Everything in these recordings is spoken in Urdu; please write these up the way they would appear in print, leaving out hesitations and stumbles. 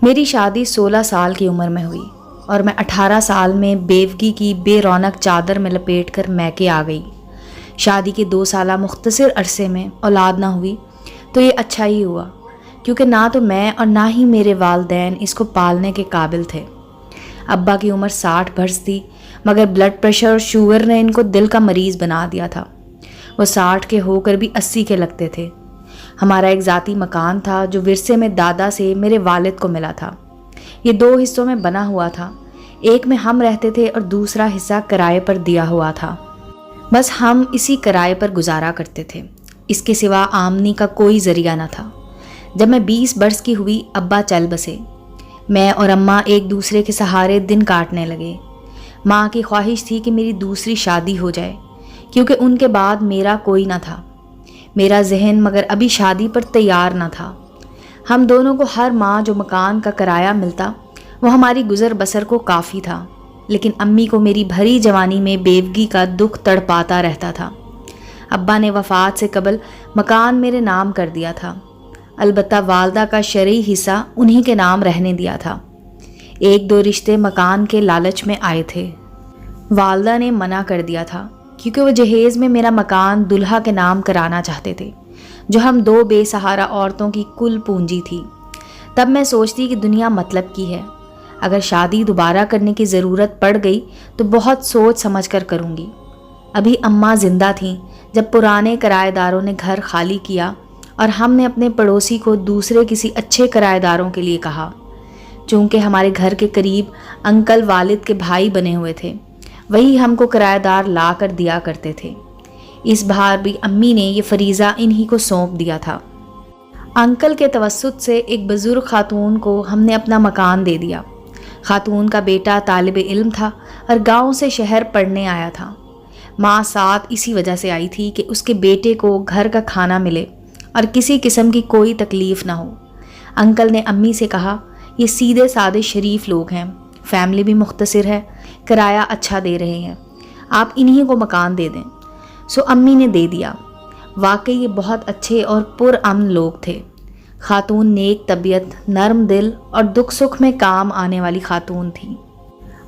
میری شادی 16 سال کی عمر میں ہوئی اور میں 18 سال میں بیوگی کی بے رونق چادر میں لپیٹ کر میکے آ گئی۔ شادی کے 2 سالہ مختصر عرصے میں اولاد نہ ہوئی تو یہ اچھا ہی ہوا، کیونکہ نہ تو میں اور نہ ہی میرے والدین اس کو پالنے کے قابل تھے۔ ابا کی عمر 60 برس تھی، مگر بلڈ پریشر اور شوگر نے ان کو دل کا مریض بنا دیا تھا۔ وہ 60 کے ہو کر بھی 80 کے لگتے تھے۔ ہمارا ایک ذاتی مکان تھا جو ورثے میں دادا سے میرے والد کو ملا تھا۔ یہ 2 حصوں میں بنا ہوا تھا، ایک میں ہم رہتے تھے اور دوسرا حصہ کرائے پر دیا ہوا تھا۔ بس ہم اسی کرائے پر گزارا کرتے تھے، اس کے سوا آمدنی کا کوئی ذریعہ نہ تھا۔ جب میں 20 برس کی ہوئی ابا چل بسے۔ میں اور اماں ایک دوسرے کے سہارے دن کاٹنے لگے۔ ماں کی خواہش تھی کہ میری دوسری شادی ہو جائے، کیونکہ ان کے بعد میرا کوئی نہ تھا۔ میرا ذہن مگر ابھی شادی پر تیار نہ تھا۔ ہم دونوں کو ہر ماہ جو مکان کا کرایہ ملتا وہ ہماری گزر بسر کو کافی تھا، لیکن امی کو میری بھری جوانی میں بیوگی کا دکھ تڑپاتا رہتا تھا۔ ابا نے وفات سے قبل مکان میرے نام کر دیا تھا، البتہ والدہ کا شرعی حصہ انہی کے نام رہنے دیا تھا۔ 1-2 رشتے مکان کے لالچ میں آئے تھے۔ والدہ نے منع کر دیا تھا، کیونکہ وہ جہیز میں میرا مکان دلہا کے نام کرانا چاہتے تھے، جو ہم 2 بے سہارا عورتوں کی کل پونجی تھی۔ تب میں سوچتی کہ دنیا مطلب کی ہے، اگر شادی دوبارہ کرنے کی ضرورت پڑ گئی تو بہت سوچ سمجھ کر کروں گی۔ ابھی اماں زندہ تھیں جب پرانے کرایہ داروں نے گھر خالی کیا اور ہم نے اپنے پڑوسی کو دوسرے کسی اچھے کرایہ داروں کے لیے کہا۔ چونکہ ہمارے گھر کے قریب انکل والد کے بھائی بنے ہوئے تھے، وہی ہم کو کرایہ دار لا کر دیا کرتے تھے۔ اس بار بھی امی نے یہ فریضہ انہی کو سونپ دیا تھا۔ انکل کے توسط سے ایک بزرگ خاتون کو ہم نے اپنا مکان دے دیا۔ خاتون کا بیٹا طالب علم تھا اور گاؤں سے شہر پڑھنے آیا تھا۔ ماں ساتھ اسی وجہ سے آئی تھی کہ اس کے بیٹے کو گھر کا کھانا ملے اور کسی قسم کی کوئی تکلیف نہ ہو۔ انکل نے امی سے کہا، یہ سیدھے سادے شریف لوگ ہیں، فیملی بھی مختصر ہے، کرایہ اچھا دے رہے ہیں، آپ انہی کو مکان دے دیں۔ سو امی نے دے دیا۔ واقعی یہ بہت اچھے اور پرامن لوگ تھے۔ خاتون نیک طبیعت، نرم دل اور دکھ سکھ میں کام آنے والی خاتون تھی۔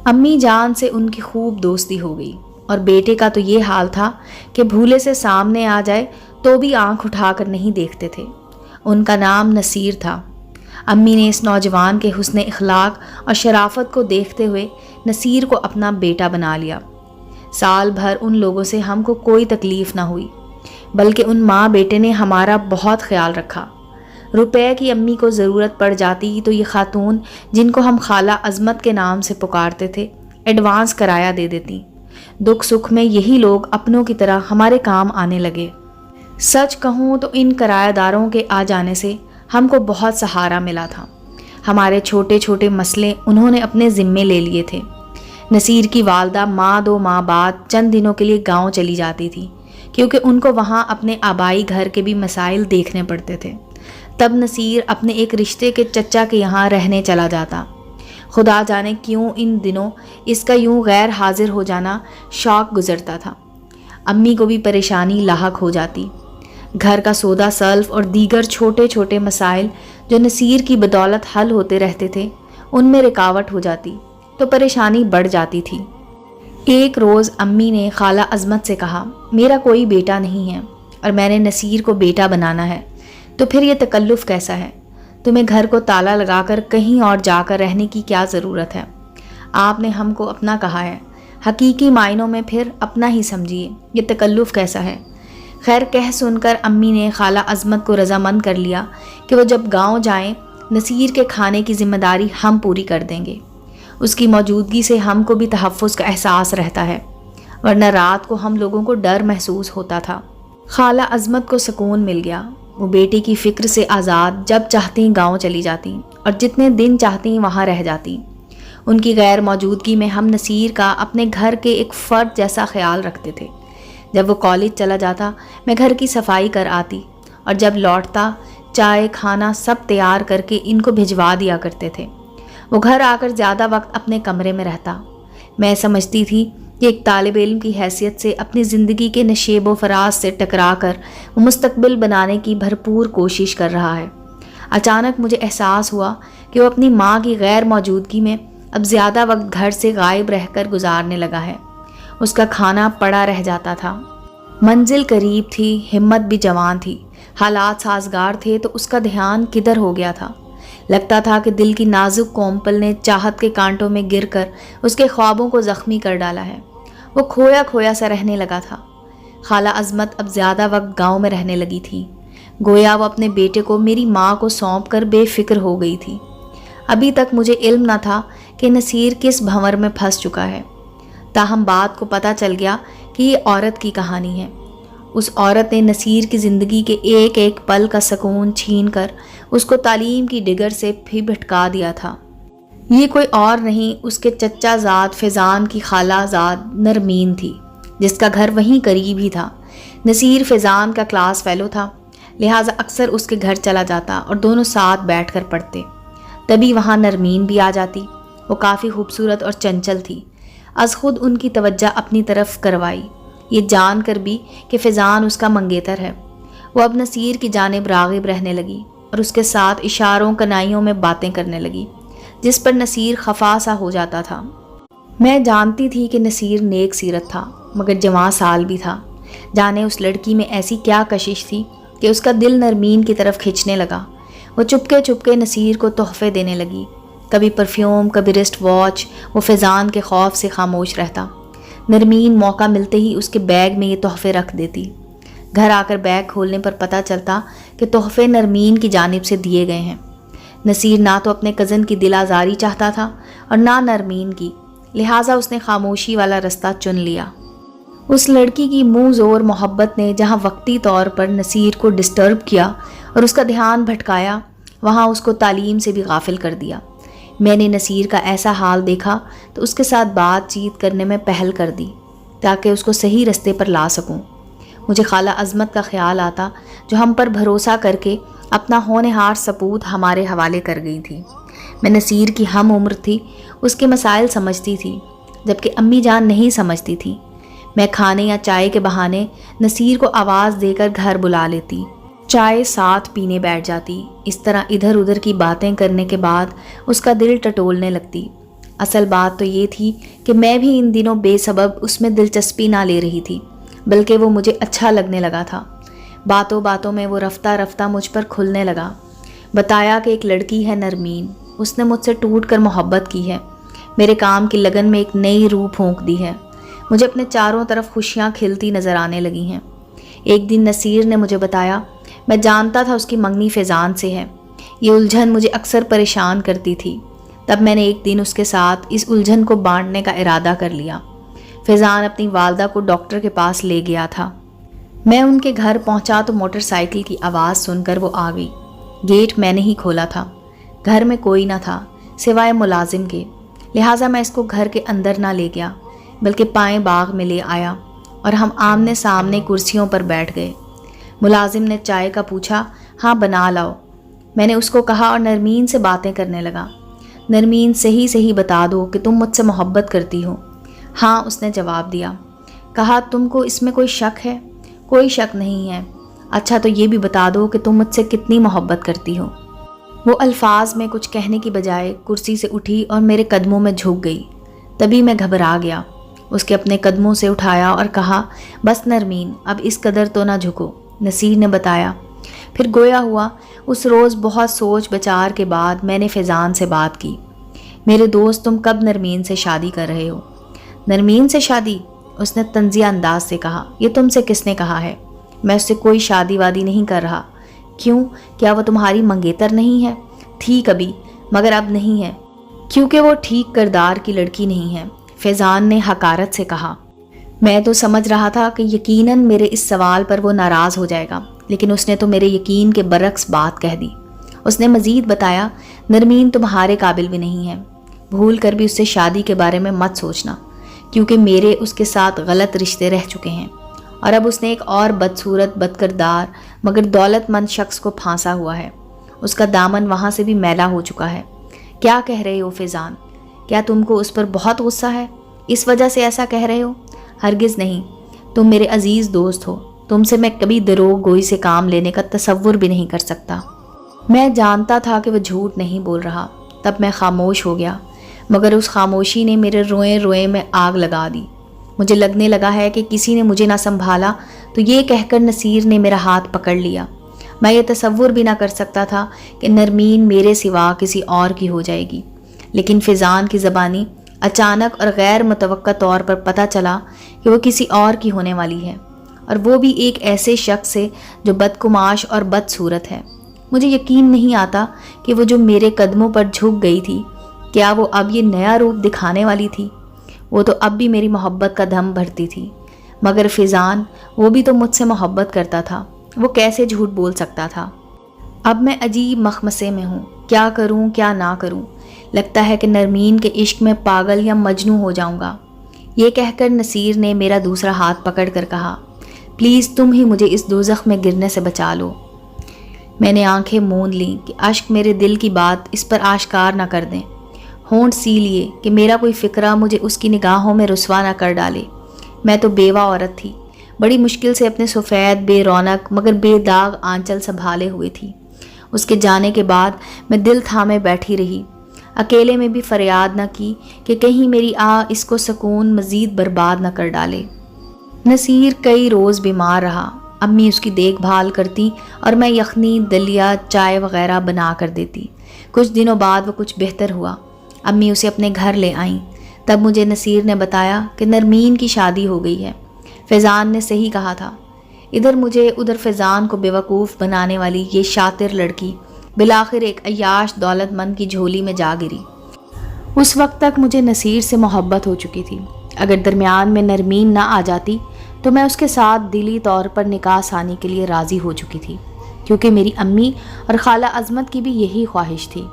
امی جان سے ان کی خوب دوستی ہو گئی، اور بیٹے کا تو یہ حال تھا کہ بھولے سے سامنے آ جائے تو بھی آنکھ اٹھا کر نہیں دیکھتے تھے۔ ان کا نام نصیر تھا۔ امی نے اس نوجوان کے حسن اخلاق اور شرافت کو دیکھتے ہوئے نصیر کو اپنا بیٹا بنا لیا۔ سال بھر ان لوگوں سے ہم کو کوئی تکلیف نہ ہوئی، بلکہ ان ماں بیٹے نے ہمارا بہت خیال رکھا۔ روپے کی امی کو ضرورت پڑ جاتی تو یہ خاتون، جن کو ہم خالہ عظمت کے نام سے پکارتے تھے، ایڈوانس کرایہ دے دیتی۔ دکھ سکھ میں یہی لوگ اپنوں کی طرح ہمارے کام آنے لگے۔ سچ کہوں تو ان کرایہ داروں کے آ جانے سے ہم کو بہت سہارا ملا تھا۔ ہمارے چھوٹے چھوٹے مسئلے انہوں نے اپنے ذمے لے لیے تھے۔ نصیر کی والدہ ماہ 2 ماہ بعد چند دنوں کے لیے گاؤں چلی جاتی تھی، کیونکہ ان کو وہاں اپنے آبائی گھر کے بھی مسائل دیکھنے پڑتے تھے۔ تب نصیر اپنے ایک رشتے کے چچا کے یہاں رہنے چلا جاتا۔ خدا جانے کیوں ان دنوں اس کا یوں غیر حاضر ہو جانا شوق گزرتا تھا۔ امی کو بھی پریشانی لاحق ہو جاتی۔ گھر کا سودا سلف اور دیگر چھوٹے چھوٹے مسائل جو نصیر کی بدولت حل ہوتے رہتے تھے، ان میں رکاوٹ ہو جاتی تو پریشانی بڑھ جاتی تھی۔ ایک روز امی نے خالہ عظمت سے کہا، میرا کوئی بیٹا نہیں ہے اور میں نے نصیر کو بیٹا بنانا ہے، تو پھر یہ تکلف کیسا ہے؟ تمہیں گھر کو تالا لگا کر کہیں اور جا کر رہنے کی کیا ضرورت ہے؟ آپ نے ہم کو اپنا کہا ہے، حقیقی معنوں میں پھر اپنا ہی سمجھیے، یہ تکلف کیسا ہے؟ خیر کہہ سن کر امی نے خالہ عظمت کو رضامند کر لیا کہ وہ جب گاؤں جائیں نصیر کے کھانے کی ذمہ داری ہم پوری کر دیں گے۔ اس کی موجودگی سے ہم کو بھی تحفظ کا احساس رہتا ہے، ورنہ رات کو ہم لوگوں کو ڈر محسوس ہوتا تھا۔ خالہ عظمت کو سکون مل گیا۔ وہ بیٹے کی فکر سے آزاد جب چاہتی گاؤں چلی جاتی اور جتنے دن چاہتی وہاں رہ جاتی۔ ان کی غیر موجودگی میں ہم نصیر کا اپنے گھر کے ایک فرد جیسا خیال رکھتے تھے۔ جب وہ کالج چلا جاتا میں گھر کی صفائی کر آتی، اور جب لوٹتا چائے کھانا سب تیار کر کے ان کو بھجوا دیا کرتے تھے۔ وہ گھر آ کر زیادہ وقت اپنے کمرے میں رہتا۔ میں سمجھتی تھی کہ ایک طالب علم کی حیثیت سے اپنی زندگی کے نشیب و فراز سے ٹکرا کر وہ مستقبل بنانے کی بھرپور کوشش کر رہا ہے۔ اچانک مجھے احساس ہوا کہ وہ اپنی ماں کی غیر موجودگی میں اب زیادہ وقت گھر سے غائب رہ کر گزارنے لگا ہے۔ اس کا کھانا پڑا رہ جاتا تھا۔ منزل قریب تھی، ہمت بھی جوان تھی، حالات سازگار تھے، تو اس کا دھیان کدھر ہو گیا تھا؟ لگتا تھا کہ دل کی نازک کومپل نے چاہت کے کانٹوں میں گر کر اس کے خوابوں کو زخمی کر ڈالا ہے۔ وہ کھویا کھویا سا رہنے لگا تھا۔ خالہ عظمت اب زیادہ وقت گاؤں میں رہنے لگی تھی۔ گویا وہ اپنے بیٹے کو میری ماں کو سونپ کر بے فکر ہو گئی تھی۔ ابھی تک مجھے علم نہ تھا کہ نصیر کس بھنور میں پھنس چکا ہے، تاہم بات کو پتہ چل گیا کہ یہ عورت کی کہانی ہے۔ اس عورت نے نصیر کی زندگی کے ایک ایک پل کا سکون چھین کر اس کو تعلیم کی ڈگر سے بھی بھٹکا دیا تھا۔ یہ کوئی اور نہیں، اس کے چچا زاد فیضان کی خالہ زاد نرمین تھی، جس کا گھر وہیں قریب ہی تھا۔ نصیر فیضان کا کلاس فیلو تھا، لہٰذا اکثر اس کے گھر چلا جاتا اور دونوں ساتھ بیٹھ کر پڑھتے۔ تبھی وہاں نرمین بھی آ جاتی۔ وہ کافی خوبصورت اور چنچل تھی۔ از خود ان کی توجہ اپنی طرف کروائی، یہ جان کر بھی کہ فیضان اس کا منگیتر ہے۔ وہ اب نصیر کی جانب راغب رہنے لگی اور اس کے ساتھ اشاروں کنائیوں میں باتیں کرنے لگی، جس پر نصیر خفا سا ہو جاتا تھا۔ میں جانتی تھی کہ نصیر نیک سیرت تھا، مگر جوان سال بھی تھا۔ جانے اس لڑکی میں ایسی کیا کشش تھی کہ اس کا دل نرمین کی طرف کھنچنے لگا۔ وہ چپکے چپکے نصیر کو تحفے دینے لگی، کبھی پرفیوم، کبھی رسٹ واچ۔ وہ فیضان کے خوف سے خاموش رہتا۔ نرمین موقع ملتے ہی اس کے بیگ میں یہ تحفے رکھ دیتی۔ گھر آ کر بیگ کھولنے پر پتہ چلتا کہ تحفے نرمین کی جانب سے دیے گئے ہیں۔ نصیر نہ تو اپنے کزن کی دل آزاری چاہتا تھا اور نہ نرمین کی، لہٰذا اس نے خاموشی والا رستہ چن لیا۔ اس لڑکی کی منہ زور محبت نے جہاں وقتی طور پر نصیر کو ڈسٹرب کیا اور اس کا دھیان بھٹکایا، وہاں اس کو تعلیم سے بھی غافل کر دیا۔ میں نے نصیر کا ایسا حال دیکھا تو اس کے ساتھ بات چیت کرنے میں پہل کر دی تاکہ اس کو صحیح رستے پر لا سکوں۔ مجھے خالہ عظمت کا خیال آتا، جو ہم پر بھروسہ کر کے اپنا ہونہار سپوت ہمارے حوالے کر گئی تھی۔ میں نصیر کی ہم عمر تھی، اس کے مسائل سمجھتی تھی، جبکہ امی جان نہیں سمجھتی تھی۔ میں کھانے یا چائے کے بہانے نصیر کو آواز دے کر گھر بلا لیتی، چائے ساتھ پینے بیٹھ جاتی۔ اس طرح ادھر ادھر کی باتیں کرنے کے بعد اس کا دل ٹٹولنے لگتی۔ اصل بات تو یہ تھی کہ میں بھی ان دنوں بے سبب اس میں دلچسپی نہ لے رہی تھی، بلکہ وہ مجھے اچھا لگنے لگا تھا۔ باتوں باتوں میں وہ رفتہ رفتہ مجھ پر کھلنے لگا۔ بتایا کہ ایک لڑکی ہے نرمین، اس نے مجھ سے ٹوٹ کر محبت کی ہے، میرے کام کی لگن میں ایک نئی روح پھونک دی ہے، مجھے اپنے چاروں طرف خوشیاں کھلتی نظر آنے لگی ہیں۔ ایک دن نصیر نے مجھے بتایا، میں جانتا تھا اس کی منگنی فیضان سے ہے۔ یہ الجھن مجھے اکثر پریشان کرتی تھی۔ تب میں نے ایک دن اس کے ساتھ اس الجھن کو بانٹنے کا ارادہ کر لیا۔ فیضان اپنی والدہ کو ڈاکٹر کے پاس لے گیا تھا۔ میں ان کے گھر پہنچا تو موٹر سائیکل کی آواز سن کر وہ آ گئی۔ گیٹ میں نے ہی کھولا تھا۔ گھر میں کوئی نہ تھا سوائے ملازم کے، لہٰذا میں اس کو گھر کے اندر نہ لے گیا، بلکہ پائیں باغ میں لے آیا اور ہم آمنے سامنے کرسیوں پر بیٹھ گئے۔ ملازم نے چائے کا پوچھا، ہاں بنا لاؤ، میں نے اس کو کہا اور نرمین سے باتیں کرنے لگا۔ نرمین صحیح صحیح بتا دو کہ تم مجھ سے محبت کرتی ہو۔ ہاں، اس نے جواب دیا۔ کہا، تم کو اس میں کوئی شک ہے؟ کوئی شک نہیں ہے۔ اچھا تو یہ بھی بتا دو کہ تم مجھ سے کتنی محبت کرتی ہو۔ وہ الفاظ میں کچھ کہنے کی بجائے کرسی سے اٹھی اور میرے قدموں میں جھک گئی۔ تبھی میں گھبرا گیا، اس کے اپنے قدموں سے اٹھایا اور کہا، بس نرمین، اب اس قدر تو نہ جھکو۔ نصیر نے بتایا۔ پھر گویا ہوا اس روز بہت سوچ بچار کے بعد میں نے فیضان سے بات کی۔ میرے دوست، تم کب نرمین سے شادی کر رہے ہو؟ نرمین سے شادی؟ اس نے طنزیہ انداز سے کہا، یہ تم سے کس نے کہا ہے؟ میں اس سے کوئی شادی وادی نہیں کر رہا۔ کیوں؟ کیا وہ تمہاری منگیتر نہیں ہے؟ تھی کبھی، مگر اب نہیں ہے، کیونکہ وہ ٹھیک کردار کی لڑکی نہیں ہے، فیضان نے حقارت سے کہا۔ میں تو سمجھ رہا تھا کہ یقیناً میرے اس سوال پر وہ ناراض ہو جائے گا، لیکن اس نے تو میرے یقین کے برعکس بات کہہ دی۔ اس نے مزید بتایا، نرمین تمہارے قابل بھی نہیں ہے، بھول کر بھی اس سے شادی کے بارے میں مت سوچنا، کیونکہ میرے اس کے ساتھ غلط رشتے رہ چکے ہیں، اور اب اس نے ایک اور بدصورت، بدکردار مگر دولت مند شخص کو پھانسا ہوا ہے۔ اس کا دامن وہاں سے بھی میلا ہو چکا ہے۔ کیا کہہ رہے ہو فیضان؟ کیا تم کو اس پر بہت غصہ ہے؟ اس وجہ سے ایسا کہہ رہے ہو؟ ہرگز نہیں، تم میرے عزیز دوست ہو، تم سے میں کبھی دروغ گوئی سے کام لینے کا تصور بھی نہیں کر سکتا۔ میں جانتا تھا کہ وہ جھوٹ نہیں بول رہا، تب میں خاموش ہو گیا، مگر اس خاموشی نے میرے روئیں روئیں میں آگ لگا دی۔ مجھے لگنے لگا ہے کہ کسی نے مجھے نہ سنبھالا تو یہ کہہ کر نصیر نے میرا ہاتھ پکڑ لیا۔ میں یہ تصور بھی نہ کر سکتا تھا کہ نرمین میرے سوا کسی اور کی ہو جائے گی، لیکن فیضان کی زبانی اچانک اور غیر متوقع طور پر پتہ چلا کہ وہ کسی اور کی ہونے والی ہے، اور وہ بھی ایک ایسے شخص سے جو بدقماش اور بدصورت ہے۔ مجھے یقین نہیں آتا کہ وہ جو میرے قدموں پر جھک گئی تھی، کیا وہ اب یہ نیا روپ دکھانے والی تھی؟ وہ تو اب بھی میری محبت کا دم بھرتی تھی، مگر فیضان، وہ بھی تو مجھ سے محبت کرتا تھا، وہ کیسے جھوٹ بول سکتا تھا؟ اب میں عجیب مخمصے میں ہوں، کیا کروں کیا نہ کروں؟ لگتا ہے کہ نرمین کے عشق میں پاگل یا مجنوں ہو جاؤں گا۔ یہ کہہ کر نصیر نے میرا دوسرا ہاتھ پکڑ کر کہا، پلیز تم ہی مجھے اس دوزخ میں گرنے سے بچا لو۔ میں نے آنکھیں موند لیں کہ اشک میرے دل کی بات اس پر آشکار نہ کر دیں، ہونٹ سی لیے کہ میرا کوئی فکرہ مجھے اس کی نگاہوں میں رسوا نہ کر ڈالے۔ میں تو بیوہ عورت تھی، بڑی مشکل سے اپنے سفید بے رونق مگر بے داغ آنچل سنبھالے ہوئے تھی۔ اس کے جانے کے بعد میں دل تھامے بیٹھی رہی، اکیلے میں بھی فریاد نہ کی کہ کہیں میری اس کو سکون مزید برباد نہ کر ڈالے۔ نصیر کئی روز بیمار رہا، امی اس کی دیکھ بھال کرتی اور میں یخنی، دلیا، چائے وغیرہ بنا کر دیتی۔ کچھ دنوں بعد وہ کچھ بہتر ہوا، امی اسے اپنے گھر لے آئیں۔ تب مجھے نصیر نے بتایا کہ نرمین کی شادی ہو گئی ہے۔ فیضان نے صحیح کہا تھا، ادھر مجھے ادھر فیضان کو بیوقوف بنانے والی یہ شاطر لڑکی بالآخر ایک عیاش دولت مند کی جھولی میں جا گری۔ اس وقت تک مجھے نصیر سے محبت ہو چکی تھی، اگر درمیان میں نرمین نہ آ جاتی تو میں اس کے ساتھ دلی طور پر نکاح ثانی کے لیے راضی ہو چکی تھی، کیونکہ میری امی اور خالہ عظمت کی بھی یہی خواہش تھی۔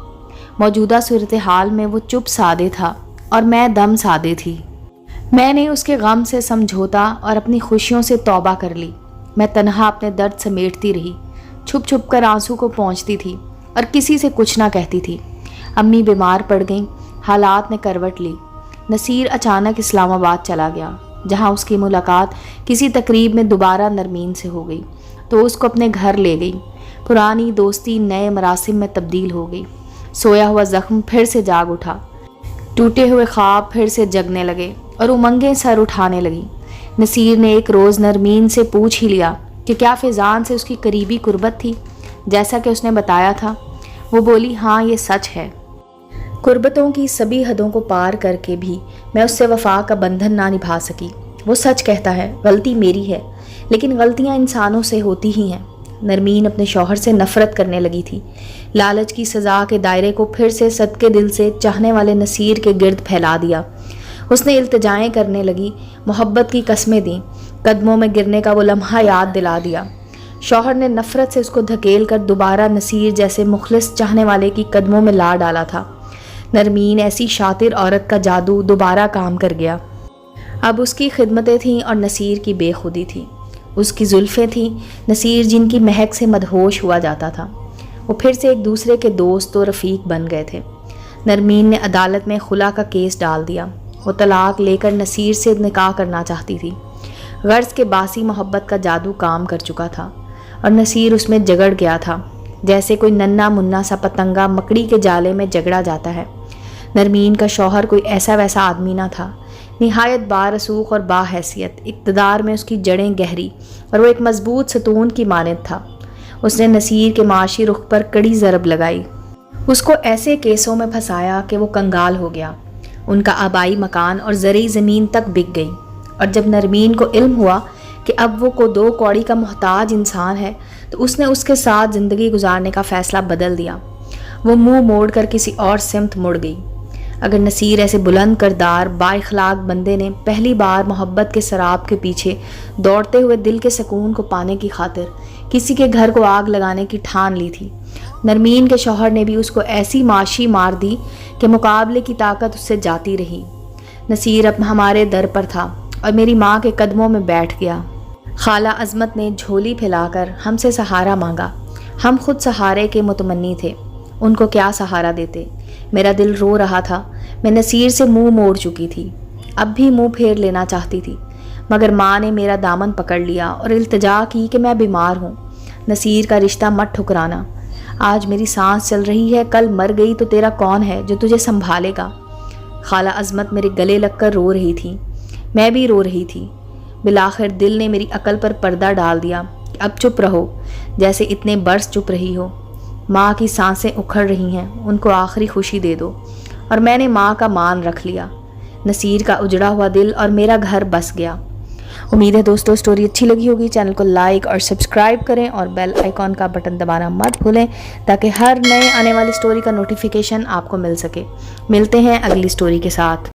موجودہ صورتحال میں وہ چپ سادے تھا اور میں دم سادے تھی۔ میں نے اس کے غم سے سمجھوتا اور اپنی خوشیوں سے توبہ کر لی۔ میں تنہا اپنے درد سمیٹتی رہی، چھپ چھپ کر آنسو کو پہنچتی تھی اور کسی سے کچھ نہ کہتی تھی۔ امی بیمار پڑ گئیں، حالات نے کروٹ لی۔ نصیر اچانک اسلام آباد چلا گیا، جہاں اس کی ملاقات کسی تقریب میں دوبارہ نرمین سے ہو گئی تو اس کو اپنے گھر لے گئی۔ پرانی دوستی نئے مراسم میں تبدیل ہو گئی۔ سویا ہوا زخم پھر سے جاگ اٹھا، ٹوٹے ہوئے خواب پھر سے جگنے لگے اور امنگیں سر اٹھانے لگیں۔ نصیر نے ایک روز نرمین سے پوچھ ہی لیا کہ کیا فیضان سے اس کی قریبی قربت تھی، جیسا کہ اس نے بتایا تھا۔ وہ بولی، ہاں یہ سچ ہے، قربتوں کی سبھی حدوں کو پار کر کے بھی میں اس سے وفا کا بندھن نہ نبھا سکی۔ وہ سچ کہتا ہے، غلطی میری ہے، لیکن غلطیاں انسانوں سے ہوتی ہی ہیں۔ نرمین اپنے شوہر سے نفرت کرنے لگی تھی۔ لالچ کی سزا کے دائرے کو پھر سے صدقے دل سے چاہنے والے نصیر کے گرد پھیلا دیا۔ اس نے التجائیں کرنے لگی، محبت کی قسمیں دیں، قدموں میں گرنے کا وہ لمحہ یاد دلا دیا۔ شوہر نے نفرت سے اس کو دھکیل کر دوبارہ نصیر جیسے مخلص چاہنے والے کی قدموں میں لا ڈالا تھا۔ نرمین ایسی شاطر عورت کا جادو دوبارہ کام کر گیا۔ اب اس کی خدمتیں تھیں اور نصیر کی بے خودی تھی۔ اس کی زلفیں تھیں، نصیر جن کی مہک سے مدہوش ہوا جاتا تھا۔ وہ پھر سے ایک دوسرے کے دوست و رفیق بن گئے تھے۔ نرمین نے عدالت میں خلا کا کیس ڈال دیا۔ وہ طلاق لے کر نصیر سے نکاح کرنا چاہتی تھی۔ غرض کے باسی محبت کا جادو کام کر چکا تھا اور نصیر اس میں جگڑ گیا تھا، جیسے کوئی ننا منا سا پتنگا مکڑی کے جالے میں جگڑا جاتا ہے۔ نرمین کا شوہر کوئی ایسا ویسا آدمی نہ تھا، نہایت بارسوخ اور باحیثیت، اقتدار میں اس کی جڑیں گہری اور وہ ایک مضبوط ستون کی مانند تھا۔ اس نے نصیر کے معاشی رخ پر کڑی ضرب لگائی، اس کو ایسے کیسوں میں پھنسایا کہ وہ کنگال ہو گیا۔ ان کا آبائی مکان اور زرعی زمین تک بک گئی، اور جب نرمین کو علم ہوا کہ اب وہ کو دو کوڑی کا محتاج انسان ہے تو اس نے اس کے ساتھ زندگی گزارنے کا فیصلہ بدل دیا۔ وہ منہ موڑ کر کسی اور سمت مڑ گئی۔ اگر نصیر ایسے بلند کردار با اخلاق بندے نے پہلی بار محبت کے سراب کے پیچھے دوڑتے ہوئے دل کے سکون کو پانے کی خاطر کسی کے گھر کو آگ لگانے کی ٹھان لی تھی، نرمین کے شوہر نے بھی اس کو ایسی معاشی مار دی کہ مقابلے کی طاقت اس سے جاتی رہی۔ نصیر اب ہمارے در پر تھا اور میری ماں کے قدموں میں بیٹھ گیا۔ خالہ عظمت نے جھولی پھیلا کر ہم سے سہارا مانگا۔ ہم خود سہارے کے متمنی تھے، ان کو کیا سہارا دیتے۔ میرا دل رو رہا تھا، میں نصیر سے منہ موڑ چکی تھی، اب بھی منہ پھیر لینا چاہتی تھی، مگر ماں نے میرا دامن پکڑ لیا اور التجا کی کہ میں بیمار ہوں، نصیر کا رشتہ مت ٹھکرانا۔ آج میری سانس چل رہی ہے، کل مر گئی تو تیرا کون ہے جو تجھے سنبھالے گا؟ خالہ عظمت میرے گلے لگ کر رو رہی تھی، میں بھی رو رہی تھی۔ بالآخر دل نے میری عقل پر پردہ ڈال دیا کہ اب چپ رہو، جیسے اتنے برس چپ رہی ہو۔ ماں کی سانسیں اکھڑ رہی ہیں، ان کو آخری خوشی دے دو۔ اور میں نے ماں کا مان رکھ لیا۔ نصیر کا اجڑا ہوا دل اور میرا گھر بس گیا۔ امید ہے دوستو سٹوری اچھی لگی ہوگی۔ چینل کو لائک اور سبسکرائب کریں اور بیل آئیکن کا بٹن دبانا مت بھولیں تاکہ ہر نئے آنے والی سٹوری کا نوٹیفیکیشن آپ کو مل سکے۔ ملتے ہیں اگلی سٹوری کے ساتھ۔